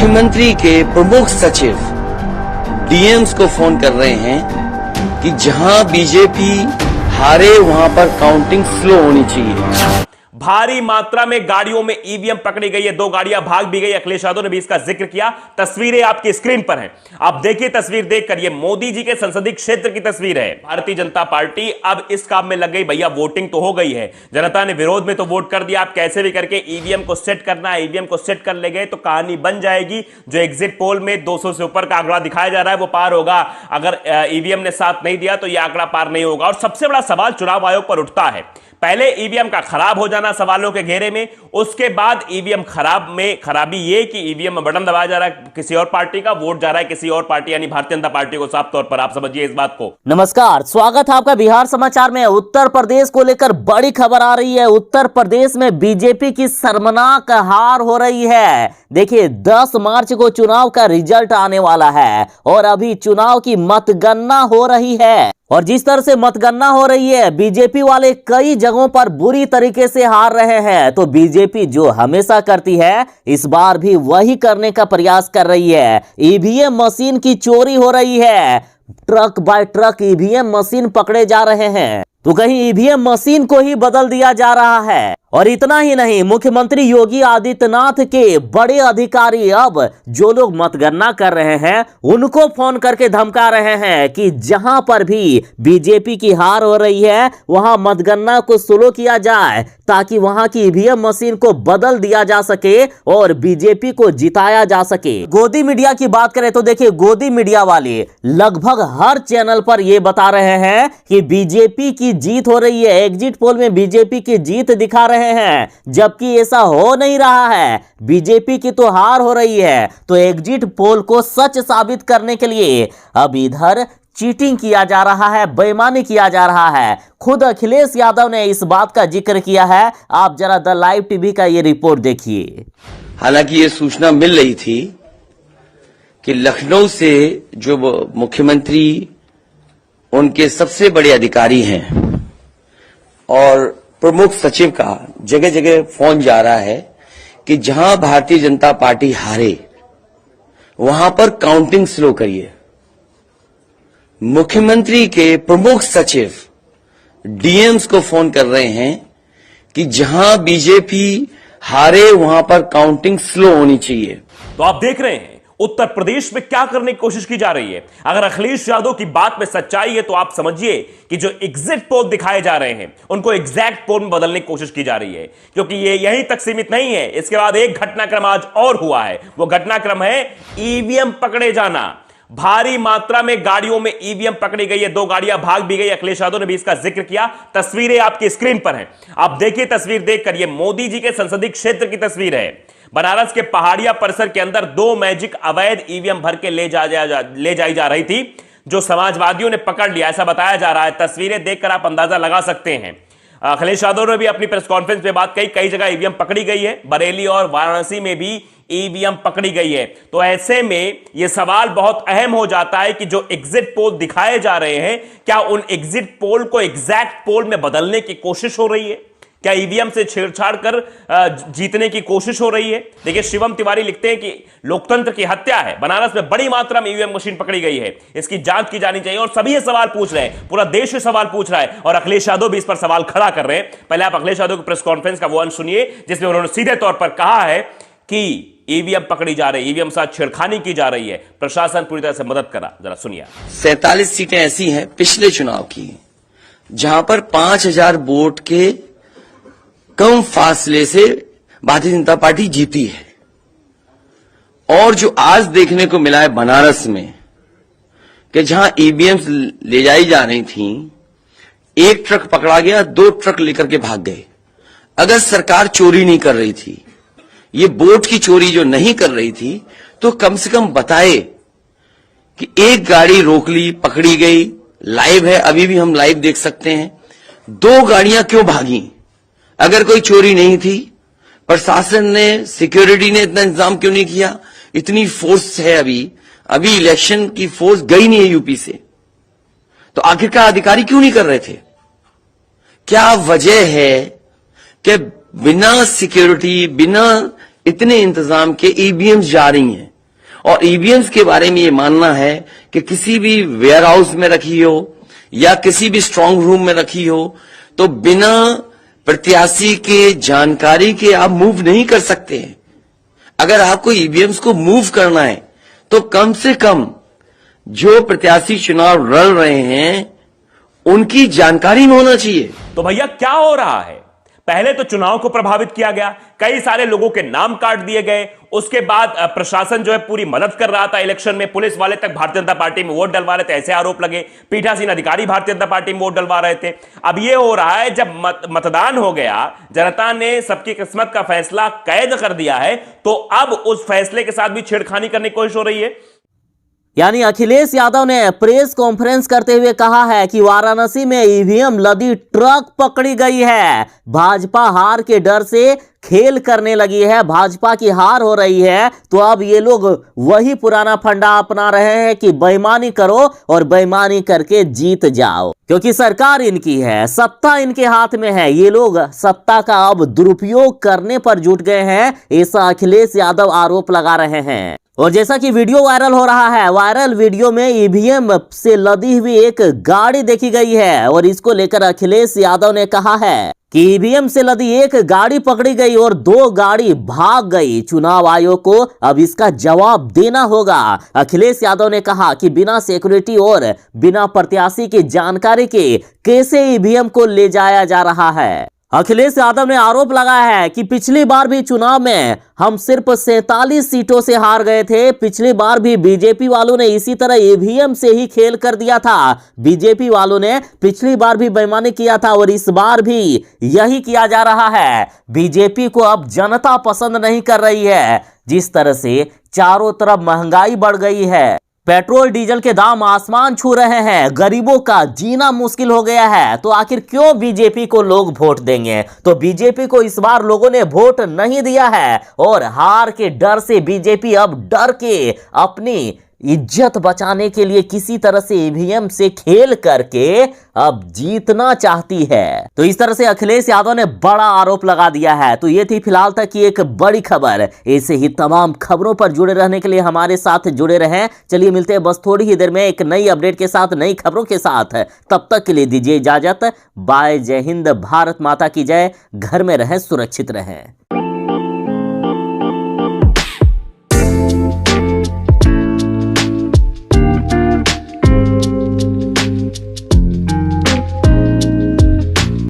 मुख्यमंत्री के प्रमुख सचिव डीएम्स को फोन कर रहे हैं कि जहां बीजेपी हारे वहां पर काउंटिंग स्लो होनी चाहिए। भारी मात्रा में गाड़ियों में ईवीएम पकड़ी गई है, 2 गाड़ियां भाग भी गई। अखिलेश यादव ने भी इसका जिक्र किया। तस्वीरें आपकी स्क्रीन पर हैं, आप देखिए तस्वीर देखकर। ये मोदी जी के संसदीय क्षेत्र की तस्वीर है। भारतीय जनता पार्टी अब इस काम में लग गई। भैया वोटिंग तो हो गई है, जनता ने विरोध में तो वोट कर दिया। आप कैसे भी करके ईवीएम को सेट करना है, ईवीएम को सेट कर ले गए तो कहानी बन जाएगी। जो एग्जिट पोल में 200 से ऊपर का आंकड़ा दिखाया जा रहा है वो पार होगा। अगर ईवीएम ने साथ नहीं दिया तो यह आंकड़ा पार नहीं होगा। और सबसे बड़ा सवाल चुनाव आयोग पर उठता है, पहले ईवीएम का खराब हो जाना सवालों के घेरे में, उसके बाद ईवीएम खराब में खराबी ये कि ईवीएम में बटन दबाया जा रहा है किसी और पार्टी का, वोट जा रहा है किसी और पार्टी यानी भारतीय जनता पार्टी को। साफ तौर पर आप समझिए इस बात को। नमस्कार, स्वागत है आपका बिहार समाचार में। उत्तर प्रदेश को लेकर बड़ी खबर आ रही है। उत्तर प्रदेश में बीजेपी की शर्मनाक हार हो रही है। देखिए 10 मार्च को चुनाव का रिजल्ट आने वाला है और अभी चुनाव की मतगणना हो रही है। और जिस तरह से मतगणना हो रही है, बीजेपी वाले कई जगहों पर बुरी तरीके से हार रहे हैं। तो बीजेपी जो हमेशा करती है इस बार भी वही करने का प्रयास कर रही है। ईवीएम मशीन की चोरी हो रही है, truck by truck EVM machine पकड़े जा रहे हैं। तो कहीं ईवीएम मशीन को ही बदल दिया जा रहा है। और इतना ही नहीं, मुख्यमंत्री योगी आदित्यनाथ के बड़े अधिकारी अब जो लोग मतगणना कर रहे हैं उनको फोन करके धमका रहे हैं कि जहां पर भी बीजेपी की हार हो रही है वहां मतगणना को स्लो किया जाए ताकि वहां की ईवीएम मशीन को बदल दिया जा सके और बीजेपी को जिताया जा सके। गोदी मीडिया की बात करें तो देखिए, गोदी मीडिया वाले लगभग हर चैनल पर यह बता रहे हैं कि बीजेपी की जीत हो रही है, एग्जिट पोल में बीजेपी की जीत दिखा रहे हैं, जबकि ऐसा हो नहीं रहा है। बीजेपी की तो हार हो रही है। तो एग्जिट पोल को सच साबित करने के लिए अब इधर चीटिंग किया जा रहा है, बेईमानी किया जा रहा है। खुद अखिलेश यादव ने इस बात का जिक्र किया है। आप जरा द लाइव टीवी का ये रिपोर्ट देखिए। हालांकि ये सूचना मिल रही थी कि लखनऊ से जो मुख्यमंत्री उनके सबसे बड़े अधिकारी हैं और प्रमुख सचिव का जगह जगह फोन जा रहा है कि जहां भारतीय जनता पार्टी हारे वहां पर काउंटिंग स्लो करिए। मुख्यमंत्री के प्रमुख सचिव डीएम्स को फोन कर रहे हैं कि जहां बीजेपी हारे वहां पर काउंटिंग स्लो होनी चाहिए। तो आप देख रहे हैं उत्तर प्रदेश में क्या करने की कोशिश की जा रही है। अगर अखिलेश यादव की बात में सच्चाई है तो आप समझिए कि जो एग्जिट पोल दिखाए जा रहे हैं उनको एग्जैक्ट पोल में बदलने की कोशिश की जा रही है, क्योंकि ये यहीं तक सीमित नहीं है। इसके बाद एक घटनाक्रम आज और हुआ है। वो घटनाक्रम है ईवीएम पकड़े जाना। भारी मात्रा में गाड़ियों में ईवीएम पकड़ी गई है, 2 गाड़ियां भाग भी गई। अखिलेश यादव ने भी इसका जिक्र किया। तस्वीरें आपकी स्क्रीन पर हैं, आप देखिए तस्वीर देखकर। ये मोदी जी के संसदीय क्षेत्र की तस्वीर है। बनारस के पहाड़िया परिसर के अंदर 2 मैजिक अवैध ईवीएम भर के ले जाई जा रही थी, जो समाजवादियों ने पकड़ लिया, ऐसा बताया जा रहा है। तस्वीरें देखकर आप अंदाजा लगा सकते हैं। अखिलेश यादव ने भी अपनी प्रेस कॉन्फ्रेंस में बात कही, कई जगह ईवीएम पकड़ी गई है, बरेली और वाराणसी में भी ईवीएम पकड़ी गई है। तो ऐसे में यह सवाल बहुत अहम हो जाता है कि जो एग्जिट पोल दिखाए जा रहे हैं, क्या उन एग्जिट पोल को एग्जैक्ट पोल में बदलने की कोशिश हो रही है? क्या ईवीएम से छेड़छाड़ कर जीतने की कोशिश हो रही है? देखिए, शिवम तिवारी लिखते हैं कि लोकतंत्र की हत्या है। बनारस में बड़ी मात्रा में ईवीएम मशीन पकड़ी गई है, इसकी जांच की जानी चाहिए। और सभी ये सवाल पूछ रहे हैं, पूरा देश ये सवाल पूछ रहा है और अखिलेश यादव भी इस पर सवाल खड़ा कर रहे हैं। पहले आप अखिलेश यादव की प्रेस कॉन्फ्रेंस का वो अंश सुनिए जिसमें उन्होंने सीधे तौर पर कहा है कि ईवीएम पकड़ी जा रही है, ईवीएम साथ छेड़खानी की जा रही है, प्रशासन पूरी तरह से मदद करा। जरा सुनिए। 47 सीटें ऐसी हैं पिछले चुनाव की जहां पर 5000 वोट के कम फासले से भारतीय जनता पार्टी जीती है। और जो आज देखने को मिला है बनारस में कि जहां ईवीएम ले जाई जा रही थी, 1 ट्रक पकड़ा गया, 2 ट्रक लेकर के भाग गए। अगर सरकार चोरी नहीं कर रही थी, ये वोट की चोरी जो नहीं कर रही थी, तो कम से कम बताए कि एक गाड़ी रोक ली, पकड़ी गई, लाइव है, अभी भी हम लाइव देख सकते हैं। 2 गाड़ियां क्यों भागी? अगर कोई चोरी नहीं थी, प्रशासन ने, सिक्योरिटी ने इतना इंतजाम क्यों नहीं किया? इतनी फोर्स है, अभी इलेक्शन की फोर्स गई नहीं है यूपी से, तो आखिरकार अधिकारी क्यों नहीं कर रहे थे? क्या वजह है कि बिना सिक्योरिटी, बिना इतने इंतजाम के ईवीएम जा रही हैं? और ईवीएम्स के बारे में ये मानना है कि किसी भी वेयर हाउस में रखी हो या किसी भी स्ट्रांग रूम में रखी हो तो बिना प्रत्याशी के जानकारी के आप मूव नहीं कर सकते हैं। अगर आपको ईवीएम्स को मूव करना है तो कम से कम जो प्रत्याशी चुनाव लड़ रहे हैं उनकी जानकारी में होना चाहिए। तो भैया क्या हो रहा है? पहले तो चुनाव को प्रभावित किया गया, कई सारे लोगों के नाम काट दिए गए, उसके बाद प्रशासन जो है पूरी मदद कर रहा था इलेक्शन में, पुलिस वाले तक भारतीय जनता पार्टी में वोट डलवा रहे थे, ऐसे आरोप लगे, पीठासीन अधिकारी भारतीय जनता पार्टी में वोट डलवा रहे थे। अब यह हो रहा है जब मतदान हो गया, जनता ने सबकी किस्मत का फैसला कैद कर दिया है, तो अब उस फैसले के साथ भी छेड़खानी करने की कोशिश हो रही है। यानी अखिलेश यादव ने प्रेस कॉन्फ्रेंस करते हुए कहा है कि वाराणसी में ईवीएम लदी ट्रक पकड़ी गई है। भाजपा हार के डर से खेल करने लगी है, भाजपा की हार हो रही है तो अब ये लोग वही पुराना फंडा अपना रहे हैं कि बेईमानी करो और बेईमानी करके जीत जाओ, क्योंकि सरकार इनकी है, सत्ता इनके हाथ में है। ये लोग सत्ता का अब दुरुपयोग करने पर जुट गए हैं, ऐसा अखिलेश यादव आरोप लगा रहे हैं। और जैसा कि वीडियो वायरल हो रहा है, वायरल वीडियो में ईवीएम से लदी हुई एक गाड़ी देखी गई है और इसको लेकर अखिलेश यादव ने कहा है कि ईवीएम से लदी एक गाड़ी पकड़ी गई और 2 गाड़ी भाग गई। चुनाव आयोग को अब इसका जवाब देना होगा। अखिलेश यादव ने कहा कि बिना सिक्योरिटी और बिना प्रत्याशी की जानकारी के कैसे ईवीएम को ले जाया जा रहा है। अखिलेश यादव ने आरोप लगाया है कि पिछली बार भी चुनाव में हम सिर्फ 47 सीटों से हार गए थे। पिछली बार भी बीजेपी वालों ने इसी तरह ईवीएम से ही खेल कर दिया था। बीजेपी वालों ने पिछली बार भी बेईमानी किया था और इस बार भी यही किया जा रहा है। बीजेपी को अब जनता पसंद नहीं कर रही है। जिस तरह से चारों तरफ महंगाई बढ़ गई है, पेट्रोल डीजल के दाम आसमान छू रहे हैं, गरीबों का जीना मुश्किल हो गया है, तो आखिर क्यों बीजेपी को लोग वोट देंगे? तो बीजेपी को इस बार लोगों ने वोट नहीं दिया है और हार के डर से बीजेपी अब डर के अपनी इज्जत बचाने के लिए किसी तरह से ईवीएम से खेल करके अब जीतना चाहती है। तो इस तरह से अखिलेश यादव ने बड़ा आरोप लगा दिया है। तो ये थी फिलहाल तक की एक बड़ी खबर। ऐसे ही तमाम खबरों पर जुड़े रहने के लिए हमारे साथ जुड़े रहें। चलिए मिलते हैं बस थोड़ी ही देर में एक नई अपडेट के साथ, नई खबरों के साथ। तब तक के लिए दीजिए इजाजत। बाय। जय हिंद, भारत माता की जय। घर में रहें, सुरक्षित रहें।